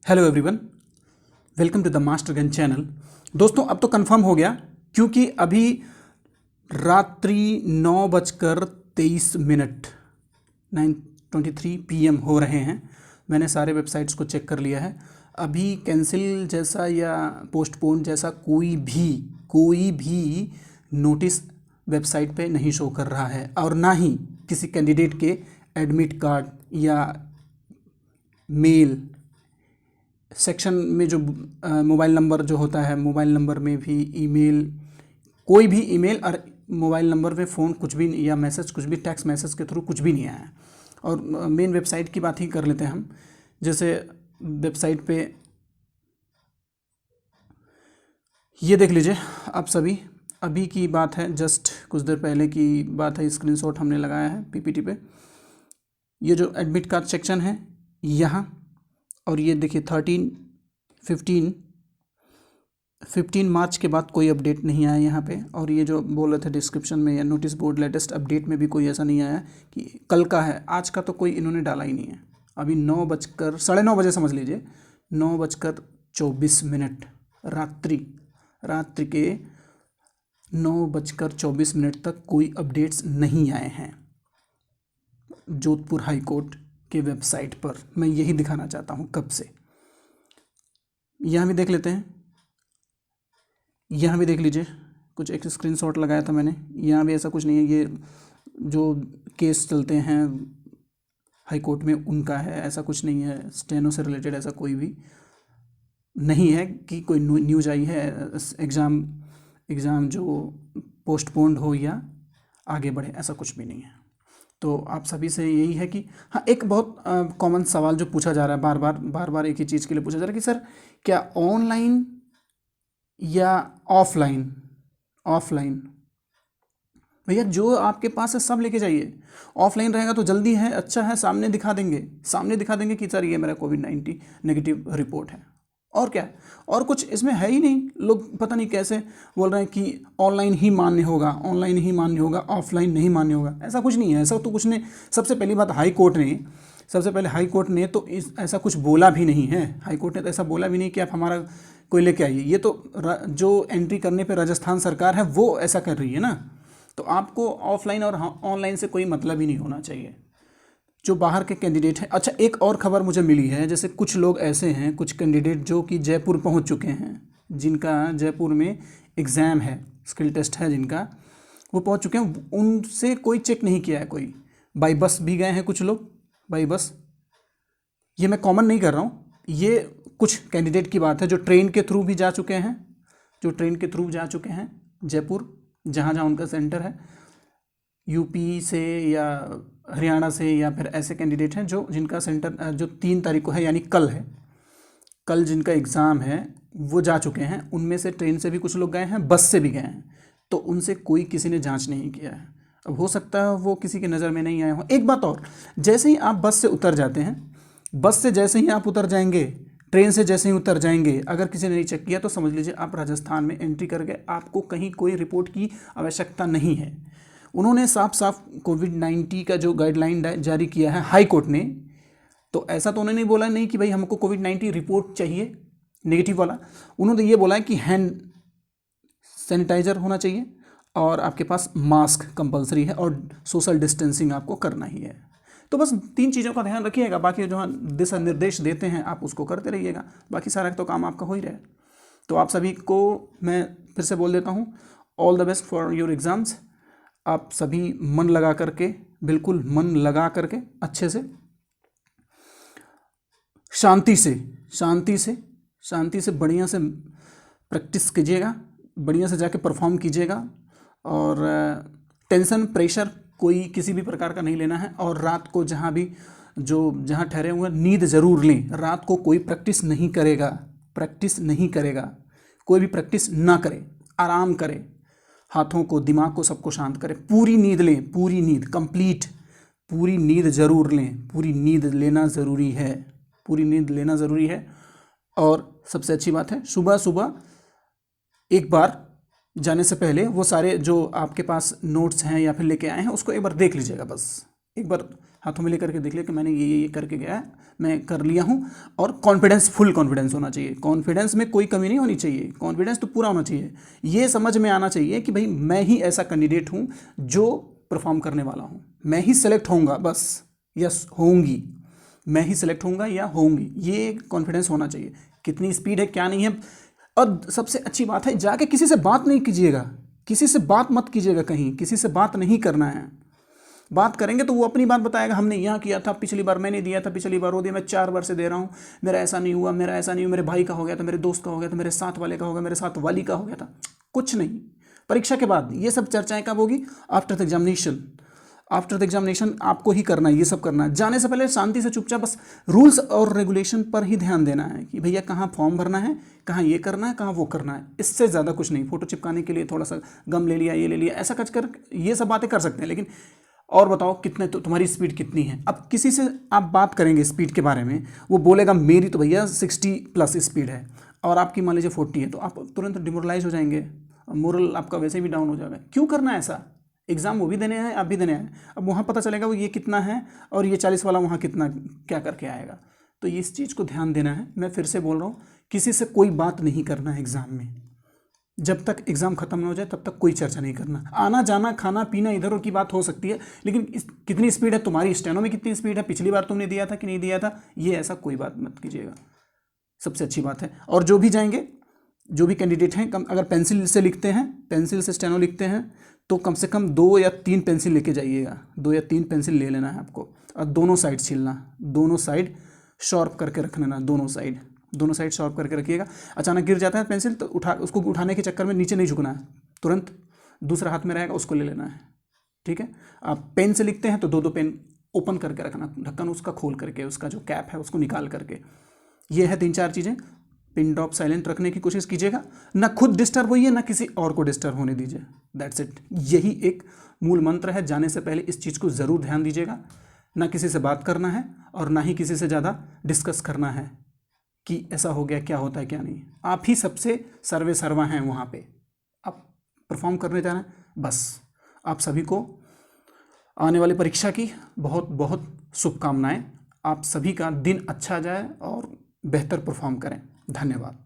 Hello everyone, welcome to the master gun channel. दोस्तों अब तो कंफर्म हो गया क्योंकि अभी रात्रि 9:23 9:23 PM हो रहे हैं। मैंने सारे वेबसाइट्स को चेक कर लिया है। अभी कैंसिल जैसा या पोस्टपोन जैसा कोई भी नोटिस वेबसाइट पे नहीं शो कर रहा है और ना ही किसी कैंडिडेट के एडमिट कार्ड या मेल सेक्शन में जो मोबाइल नंबर जो होता है, मोबाइल नंबर में भी ईमेल, कोई भी ईमेल और मोबाइल नंबर पे फ़ोन कुछ भी या मैसेज कुछ भी टेक्स्ट मैसेज के थ्रू कुछ भी नहीं आया है। और मेन वेबसाइट की बात ही कर लेते हैं हम। जैसे वेबसाइट पे ये देख लीजिए आप सभी, अभी की बात है, जस्ट कुछ देर पहले की बात है, स्क्रीनशॉट हमने लगाया है पीपीटी पे। ये जो एडमिट कार्ड सेक्शन है यहाँ, और ये देखिए 15 मार्च के बाद कोई अपडेट नहीं आया यहाँ पे। और ये जो बोल रहे थे डिस्क्रिप्शन में या नोटिस बोर्ड लेटेस्ट अपडेट में भी कोई ऐसा नहीं आया कि कल का है, आज का तो कोई इन्होंने डाला ही नहीं है। अभी 9:30 समझ लीजिए, 9:24 रात्रि के 9:24 तक कोई अपडेट्स नहीं आए हैं जोधपुर हाई कोर्ट के वेबसाइट पर। मैं यही दिखाना चाहता हूँ कब से। यहाँ भी देख लेते हैं, यहाँ भी देख लीजिए, कुछ एक स्क्रीनशॉट लगाया था मैंने। यहाँ भी ऐसा कुछ नहीं है। ये जो केस चलते हैं हाई कोर्ट में उनका है, ऐसा कुछ नहीं है। स्टेनो से रिलेटेड ऐसा कोई भी नहीं है कि कोई न्यूज़ आई है एग्ज़ाम जो पोस्टपोन्ड हो या आगे बढ़े, ऐसा कुछ भी नहीं है। तो आप सभी से यही है कि हाँ, एक बहुत कॉमन सवाल जो पूछा जा रहा है बार बार एक ही चीज़ के लिए पूछा जा रहा है कि सर क्या ऑनलाइन या ऑफलाइन। भैया जो आपके पास है सब लेके जाइए। ऑफलाइन रहेगा तो जल्दी है, अच्छा है, सामने दिखा देंगे कि सर ये मेरा कोविड-19 नेगेटिव रिपोर्ट है। और क्या है, और कुछ इसमें है ही नहीं। लोग पता नहीं कैसे बोल रहे हैं कि ऑनलाइन ही मान्य होगा, ऑफलाइन नहीं मान्य होगा। ऐसा कुछ नहीं है, ऐसा तो कुछ नहीं। सबसे पहली बात, हाई कोर्ट ने तो ऐसा कुछ बोला भी नहीं है। हाई कोर्ट ने तो ऐसा बोला भी नहीं कि आप हमारा कोई लेके आइए। ये तो जो एंट्री करने पे राजस्थान सरकार है वो ऐसा कर रही है ना। तो आपको ऑफलाइन और ऑनलाइन से कोई मतलब ही नहीं होना चाहिए जो बाहर के कैंडिडेट हैं। अच्छा, एक और खबर मुझे मिली है, जैसे कुछ लोग ऐसे हैं, कुछ कैंडिडेट जो कि जयपुर पहुंच चुके हैं, जिनका जयपुर में एग्ज़ाम है, स्किल टेस्ट है जिनका, वो पहुंच चुके हैं, उनसे कोई चेक नहीं किया है। कोई बाई बस भी गए हैं, कुछ लोग बाई बस। ये मैं कॉमन नहीं कर रहा हूँ, ये कुछ कैंडिडेट की बात है जो ट्रेन के थ्रू भी जा चुके हैं, जयपुर, जहाँ उनका सेंटर है, यूपी से या हरियाणा से, या फिर ऐसे कैंडिडेट हैं जिनका सेंटर जो 3 तारीख को है, यानी कल है, कल जिनका एग्ज़ाम है वो जा चुके हैं। उनमें से ट्रेन से भी कुछ लोग गए हैं, बस से भी गए हैं, तो उनसे किसी ने जांच नहीं किया है। अब हो सकता है वो किसी की नज़र में नहीं आए हों। एक बात और, जैसे ही आप बस से उतर जाते हैं, बस से जैसे ही आप उतर जाएंगे, ट्रेन से जैसे ही उतर जाएंगे, अगर किसी ने नहीं चेक किया तो समझ लीजिए आप राजस्थान में एंट्री कर गए। आपको कहीं कोई रिपोर्ट की आवश्यकता नहीं है। उन्होंने साफ कोविड-19 का जो गाइडलाइन जारी किया है हाई कोर्ट ने, तो ऐसा तो उन्होंने बोला नहीं कि भाई हमको कोविड-19 रिपोर्ट चाहिए नेगेटिव वाला। उन्होंने ये बोला है कि हैंड सैनिटाइज़र होना चाहिए और आपके पास मास्क कंपलसरी है और सोशल डिस्टेंसिंग आपको करना ही है। तो बस 3 चीज़ों का ध्यान रखिएगा। बाकी जो दिशा निर्देश देते हैं आप उसको करते रहिएगा, बाकी सारा तो काम आपका हो ही रहा है। तो आप सभी को मैं फिर से बोल देता हूँ, all the best for your exams. आप सभी मन लगा करके, बिल्कुल मन लगा करके, अच्छे से, शांति से बढ़िया से प्रैक्टिस कीजिएगा, बढ़िया से जाके परफॉर्म कीजिएगा। और टेंशन प्रेशर कोई किसी भी प्रकार का नहीं लेना है। और रात को जहाँ ठहरे हुए नींद ज़रूर लें। रात को कोई प्रैक्टिस नहीं करेगा, कोई भी प्रैक्टिस ना करे, आराम करे, हाथों को, दिमाग को, सबको शांत करें। पूरी नींद लें, पूरी नींद कंप्लीट, पूरी नींद ज़रूर लें। पूरी नींद लेना ज़रूरी है। और सबसे अच्छी बात है, सुबह एक बार जाने से पहले वो सारे जो आपके पास नोट्स हैं या फिर लेके आए हैं उसको एक बार देख लीजिएगा बस। एक बार हाथों में लेकर के देख लिया कि मैंने ये करके गया है, मैं कर लिया हूँ। और कॉन्फिडेंस, फुल कॉन्फिडेंस होना चाहिए, कॉन्फिडेंस में कोई कमी नहीं होनी चाहिए, कॉन्फिडेंस तो पूरा होना चाहिए। ये समझ में आना चाहिए कि भाई मैं ही ऐसा कैंडिडेट हूँ जो परफॉर्म करने वाला हूँ, मैं ही सेलेक्ट होऊंगा बस, या होऊंगी, मैं ही सेलेक्ट होऊंगा या होऊंगी, ये कॉन्फिडेंस होना चाहिए। कितनी स्पीड है क्या नहीं है। और सबसे अच्छी बात है, जाके किसी से बात नहीं कीजिएगा, किसी से बात मत कीजिएगा, कहीं किसी से बात नहीं करना है। बात करेंगे तो वो अपनी बात बताएगा, हमने यहाँ किया था, पिछली बार मैंने दिया था, पिछली बार वो दिया, मैं 4 बार से दे रहा हूँ, मेरा ऐसा नहीं हुआ, मेरा ऐसा नहीं हुआ, मेरे भाई का हो गया था, मेरे दोस्त का हो गया था, मेरे साथ वाले का हो गया, मेरे साथ वाली का हो गया था। कुछ नहीं। परीक्षा के बाद ये सब चर्चाएं कब होगी? After the examination. After the examination आपको ही करना है, ये सब करना है। जाने से पहले शांति से चुपचाप बस रूल्स और रेगुलेशन पर ही ध्यान देना है कि भैया कहाँ फॉर्म भरना है, कहाँ ये करना है, कहाँ वो करना है। इससे ज़्यादा कुछ नहीं। फोटो चिपकाने के लिए थोड़ा सा गम ले लिया, ये ले लिया, ऐसा कर ये सब बातें कर सकते हैं, लेकिन और बताओ कितने, तो तुम्हारी स्पीड कितनी है। अब किसी से आप बात करेंगे स्पीड के बारे में, वो बोलेगा मेरी तो भैया 60+ स्पीड है और आपकी मान लीजिए 40 है, तो आप तुरंत डिमोरलाइज हो जाएंगे, मोरल आपका वैसे भी डाउन हो जाएगा। क्यों करना है ऐसा? एग्ज़ाम वो भी देने हैं, आप भी देने हैं। अब वहाँ पता चलेगा वो ये कितना है और ये 40 वाला वहाँ कितना क्या करके आएगा। तो इस चीज़ को ध्यान देना है। मैं फिर से बोल रहा हूँ, किसी से कोई बात नहीं करना है एग्ज़ाम में। जब तक एग्ज़ाम ख़त्म ना हो जाए तब तक कोई चर्चा नहीं करना। आना जाना खाना पीना इधर उधर की बात हो सकती है, लेकिन कितनी स्पीड है तुम्हारी, स्टेनो में कितनी स्पीड है, पिछली बार तुमने दिया था कि नहीं दिया था, ये ऐसा कोई बात मत कीजिएगा। सबसे अच्छी बात है। और जो भी जाएंगे, जो भी कैंडिडेट हैं, कम अगर पेंसिल से लिखते हैं, पेंसिल से स्टेनो लिखते हैं, तो कम से कम 2 या 3 पेंसिल लेके जाइएगा। 2 या 3 पेंसिल ले लेना है आपको, और दोनों साइड छीलना, दोनों साइड शार्प करके रख लेना, दोनों साइड शार्प करके रखिएगा। अचानक गिर जाता है पेंसिल तो उसको उठाने के चक्कर में नीचे नहीं झुकना है, तुरंत दूसरा हाथ में रहेगा उसको ले लेना है। ठीक है। आप पेन से लिखते हैं तो 2 पेन ओपन करके रखना, ढक्कन उसका खोल करके, उसका जो कैप है उसको निकाल करके। ये है 3-4 चीज़ें। पिन ड्रॉप साइलेंट रखने की कोशिश कीजिएगा, ना खुद डिस्टर्ब होइए ना किसी और को डिस्टर्ब होने दीजिए। That's it. यही एक मूल मंत्र है। जाने से पहले इस चीज़ को ज़रूर ध्यान दीजिएगा। ना किसी से बात करना है और ना ही किसी से ज़्यादा डिस्कस करना है कि ऐसा हो गया, क्या होता है क्या नहीं। आप ही सबसे सर्वे सर्वा हैं वहाँ पे, आप परफॉर्म करने जा रहे हैं। बस आप सभी को आने वाली परीक्षा की बहुत बहुत शुभकामनाएं। आप सभी का दिन अच्छा जाए और बेहतर परफॉर्म करें। धन्यवाद।